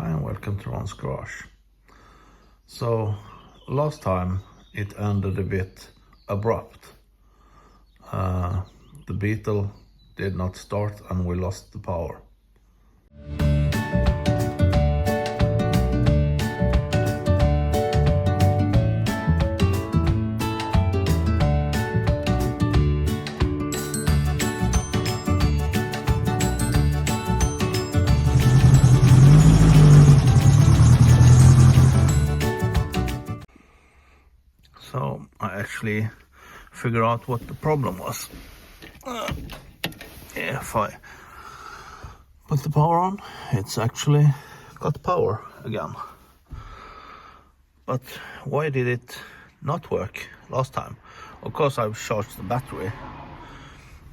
Hi and welcome to Ron's Garage. So last time it ended a bit abrupt. The Beetle did not start and we lost the power. So I actually figured out what the problem was. If I put the power on, it's actually got power again. But why did it not work last time? Of course I've charged the battery,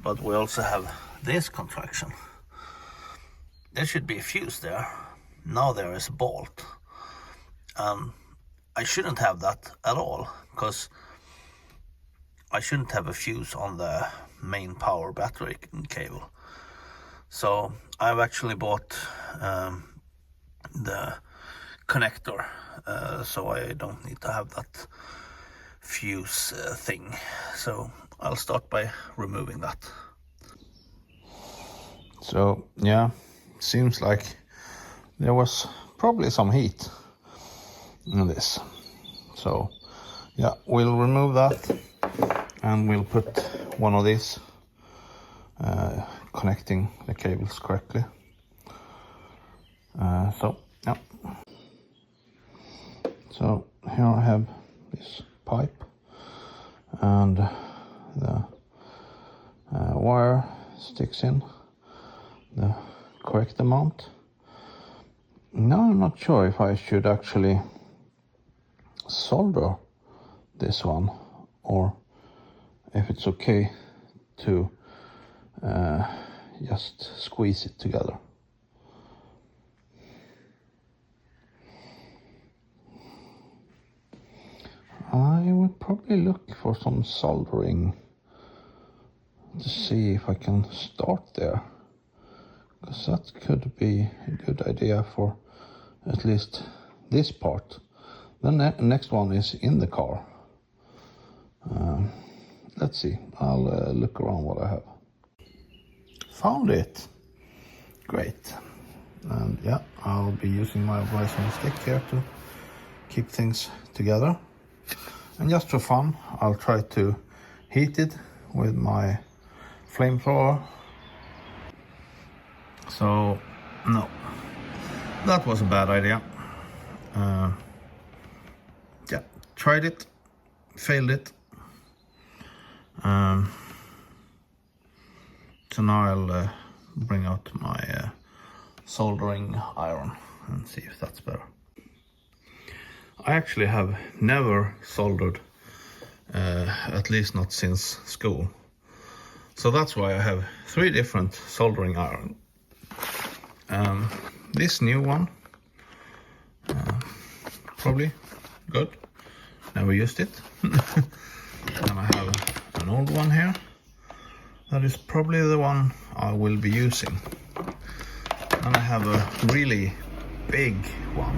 but we also have this contraction. There should be a fuse there. Now there is a bolt. I shouldn't have that at all, because I shouldn't have a fuse on the main power battery cable. So I've actually bought the connector, so I don't need to have that fuse thing. So I'll start by removing that. So yeah, seems like there was probably some heat in this. So yeah, we'll remove that and we'll put one of these connecting the cables correctly. So yeah, so here I have this pipe and the wire sticks in the correct amount. Now I'm not sure if I should actually solder this one or if it's okay to just squeeze it together. I would probably look for some soldering to see if I can start there, because that could be a good idea for at least this part. The next one is in the car. Let's see, I'll look around what I have. Found it! Great. And yeah, I'll be using my rising stick here to keep things together. And just for fun, I'll try to heat it with my flamethrower. So, no, that was a bad idea. Yeah, tried it, failed it. So now I'll bring out my soldering iron and see if that's better. I actually have never soldered, at least not since school. So that's why I have 3 different soldering iron. This new one, probably good, never used it. And I have an old one here, that is probably the one I will be using. And I have a really big one.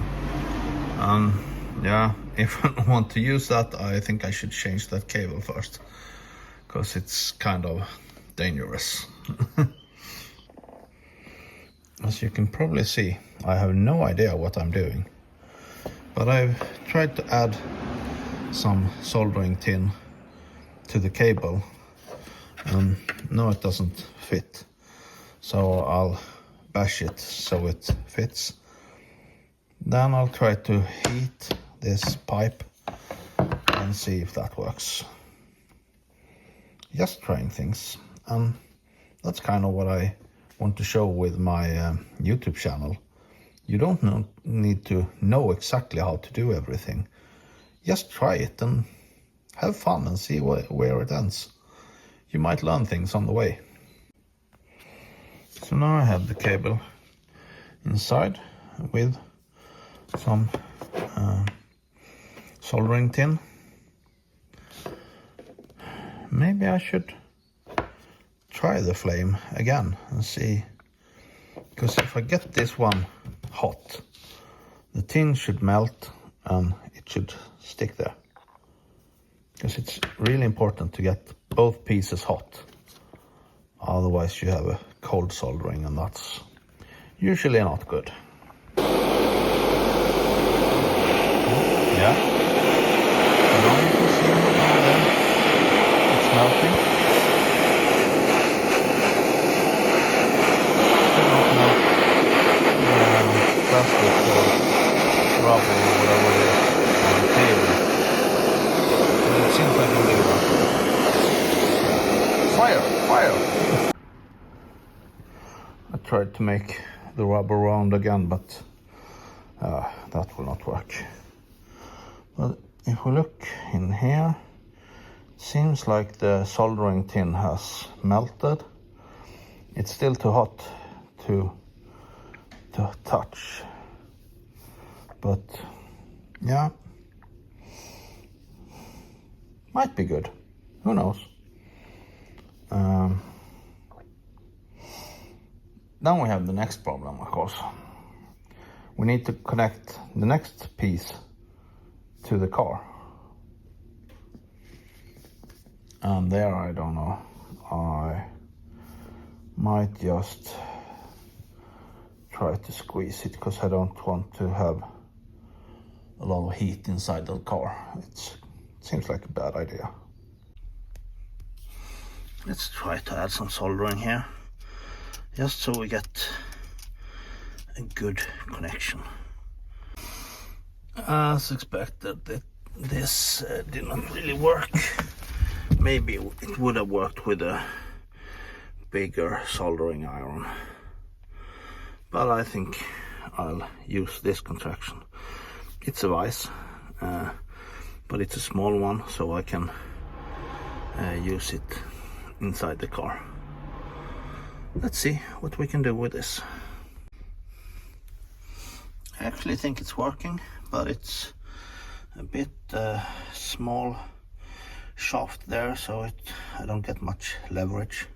Yeah, if I want to use that, I think I should change that cable first, because it's kind of dangerous. As you can probably see, I have no idea what I'm doing, but I've tried to add some soldering tin to the cable, and no, it doesn't fit. So I'll bash it so it fits. Then I'll try to heat this pipe and see if that works. Just trying things, and that's kind of what I want to show with my YouTube channel. You don't need to know exactly how to do everything. Just try it and have fun and see where it ends. You might learn things on the way. So now I have the cable inside with some soldering tin. Maybe I should try the flame again and see, because if I get this one hot, the tin should melt and it should stick there. Because it's really important to get both pieces hot. Otherwise you have a cold soldering, and that's usually not good. Yeah. Now you can see down there, it's melting. Still not melt plastic or rubber or whatever it is on the table. But it seems like I'm doing that. Fire! Fire! I tried to make the rubber round again, but that will not work. But if we look in here, it seems like the soldering tin has melted. It's still too hot to touch. But yeah, might be good. Who knows? Then we have the next problem, of course. We need to connect the next piece to the car. And there, I don't know. I might just try to squeeze it, because I don't want to have a lot of heat inside the car. It seems like a bad idea. Let's try to add some soldering here, just so we get a good connection. As expected, this did not really work. Maybe it would have worked with a bigger soldering iron, but I think I'll use this contraction. It's a vise, but it's a small one, so I can use it inside the car. Let's see what we can do with this. I actually think it's working, but it's a bit small shaft there, so I don't get much leverage.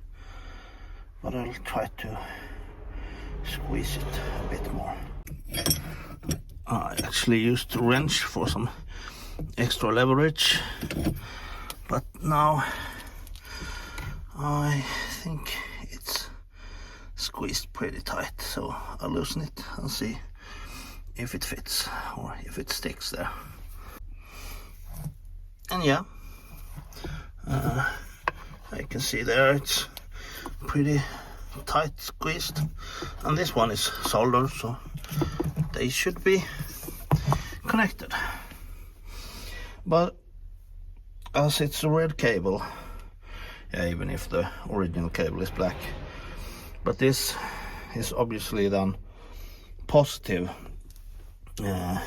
But I'll try to squeeze it a bit more. I actually used a wrench for some extra leverage, but now I think it's squeezed pretty tight, so I'll loosen it and see if it fits or if it sticks there. And yeah, I can see there it's pretty tight squeezed, and this one is soldered, so they should be connected. But as it's a red cable, yeah, even if the original cable is black, but this is obviously then positive, and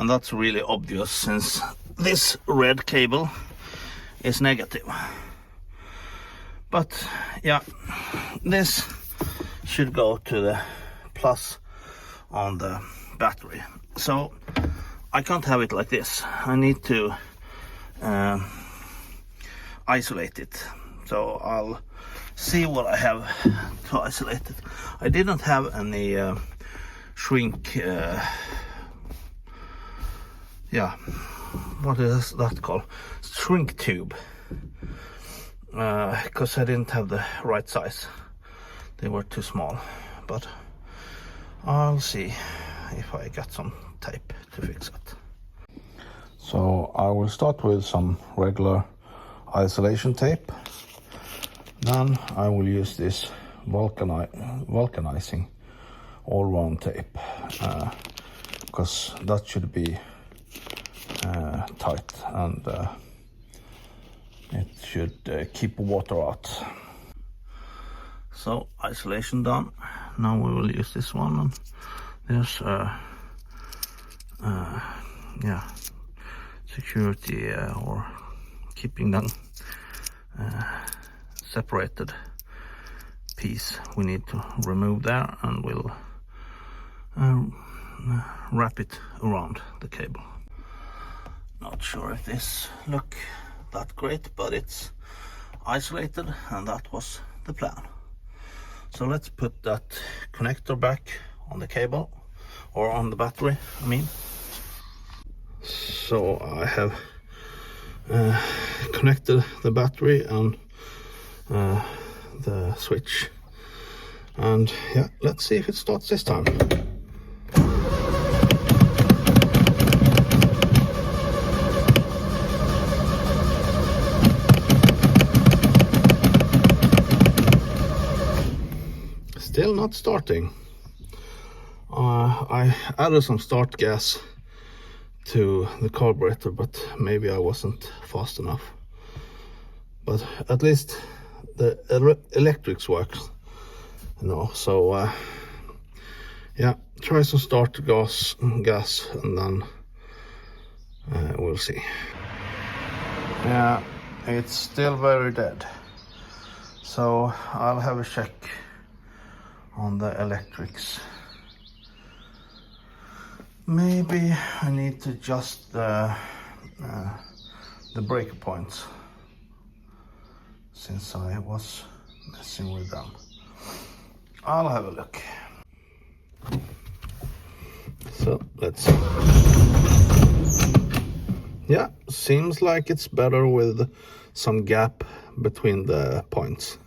that's really obvious since this red cable is negative. But yeah, this should go to the plus on the battery, so I can't have it like this. I need to isolate it, so I'll see what I have to isolate it. I didn't have any shrink, yeah, what is that called? Shrink tube, because I didn't have the right size. They were too small, but I'll see if I got some tape to fix it. So I will start with some regular isolation tape. Then I will use this vulcanizing all-round tape, because that should be tight, and it should keep water out. So isolation done. Now we will use this one, and there's yeah, security or keeping them separated piece we need to remove there, and we'll wrap it around the cable. Not sure if this look that great, but it's isolated, and that was the plan. So So let's put that connector back on the cable, or on the battery, I mean. So I have connected the battery and the switch, and yeah, let's see if it starts this time. Still not starting. I added some start gas to the carburetor, but maybe I wasn't fast enough. But at least the electrics works, you know. So yeah, try some start gas, and then we'll see. Yeah, it's still very dead. So I'll have a check on the electrics. Maybe I need to adjust the breaker points, since I was messing with them. I'll have a look. So let's see. Yeah, seems like it's better with some gap between the points.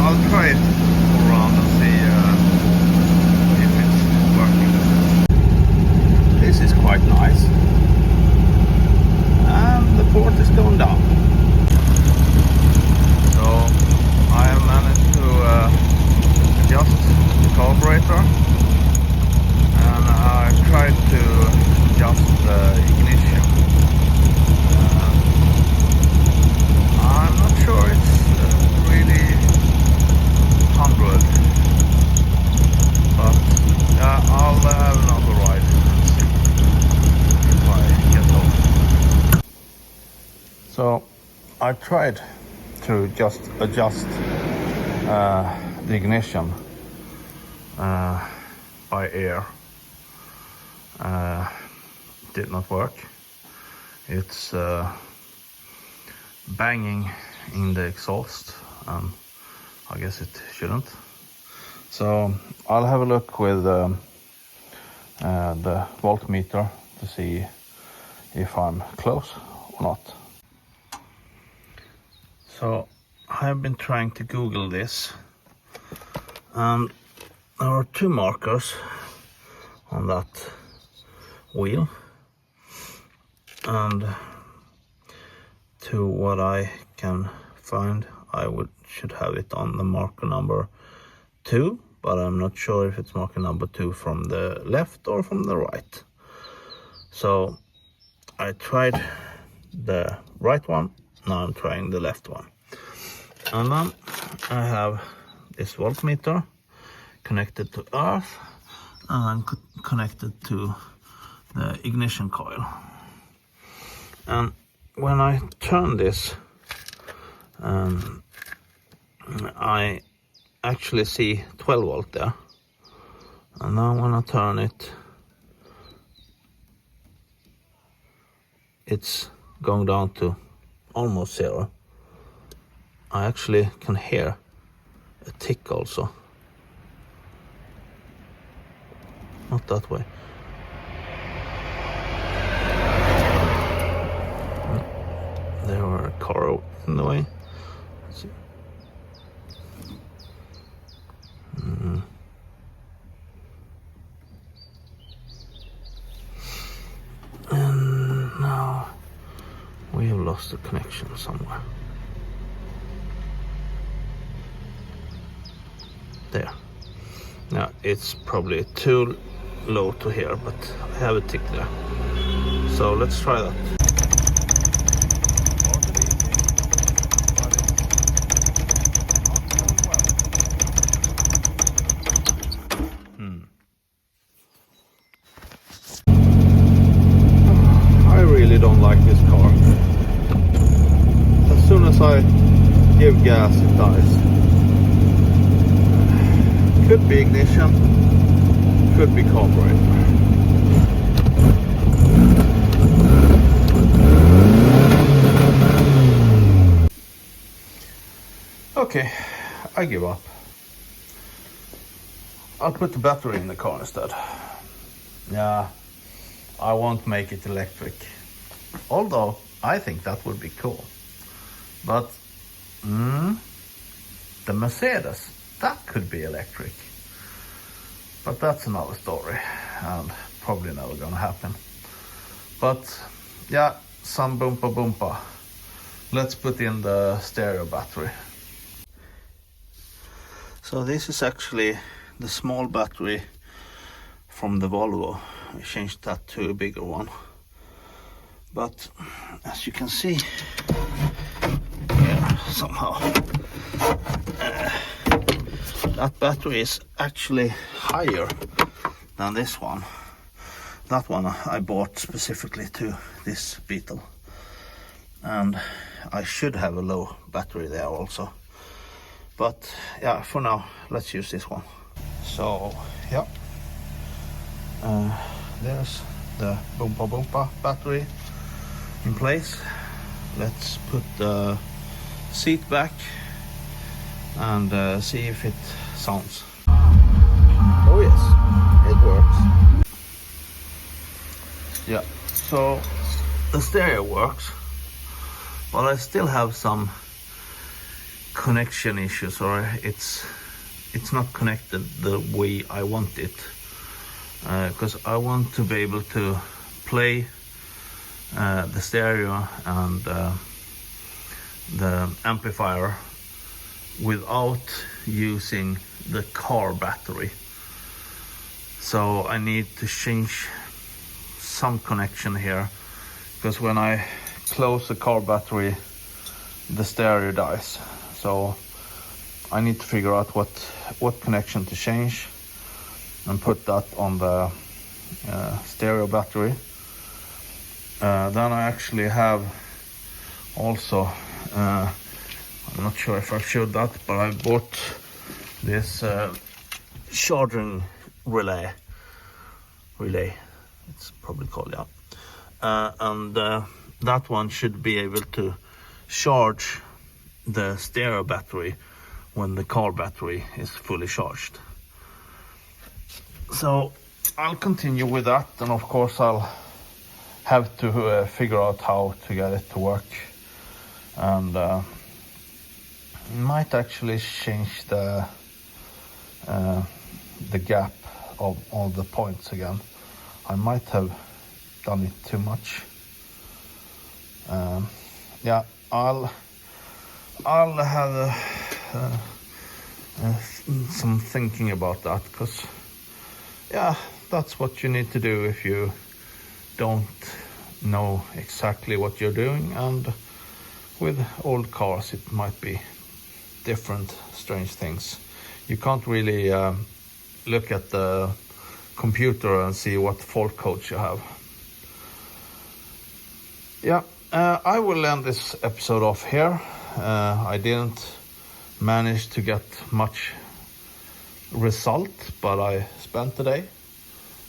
I'll try it around and see if it's working. This is quite nice, and the port is going down. So I have managed to adjust the carburetor, and I tried to adjust the ignition. I'm not sure it's really 100, but yeah, I'll have another ride and see if I get home. So I tried to just adjust the ignition by air. Did not work. It's banging in the exhaust, and I guess it shouldn't. So I'll have a look with the voltmeter to see if I'm close or not. So I've been trying to Google this, and there are two markers on that wheel, and to what I can find, I should have it on the marker number 2, but I'm not sure if it's marker number 2 from the left or from the right. So I tried the right one, now I'm trying the left one. And then I have this voltmeter connected to earth, and I'm connected to the ignition coil. And when I turn this, I actually see 12 volt there, and now when I turn it, it's going down to almost 0. I actually can hear a tick also. Not that way. There were a car in the way. Let's see. lost the connection somewhere. There. Now it's probably too low to hear, but I have a tick there. So let's try that. I really don't like this car. As soon as I give gas, it dies. Could be ignition, could be carburetor. Okay, I give up. I'll put the battery in the car instead. Yeah, I won't make it electric. Although, I think that would be cool. But, the Mercedes, that could be electric. But that's another story, and probably never gonna happen. But, yeah, some boompa boompa. Let's put in the stereo battery. So this is actually the small battery from the Volvo. I changed that to a bigger one. But as you can see here somehow, that battery is actually higher than this one. That one I bought specifically to this Beetle. And I should have a low battery there also. But yeah, for now, let's use this one. So, yeah. There's the Boompa Boompa battery in place. Let's put the seat back and see if it sounds. Oh yes, it works. Yeah, so the stereo works, but I still have some connection issues, or it's not connected the way I want it, because I want to be able to play the stereo and the amplifier without using the car battery. So I need to change some connection here, because when I close the car battery, the stereo dies. So I need to figure out what connection to change and put that on the stereo battery. Then I actually have also, I'm not sure if I showed that, but I bought this charging relay, it's probably called, yeah. And that one should be able to charge the stereo battery when the car battery is fully charged. So I'll continue with that, and of course I'll have to figure out how to get it to work, and might actually change the gap of all the points again. I might have done it too much. Yeah, I'll have some thinking about that, because yeah, that's what you need to do if you don't know exactly what you're doing. And with old cars it might be different strange things. You can't really look at the computer and see what fault codes you have. Yeah, I will end this episode off here. I didn't manage to get much result, but I spent the day,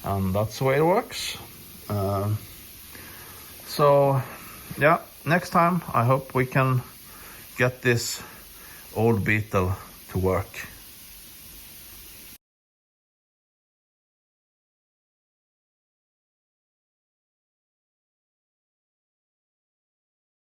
and that's the way it works. So yeah, next time I hope we can get this old Beetle to work.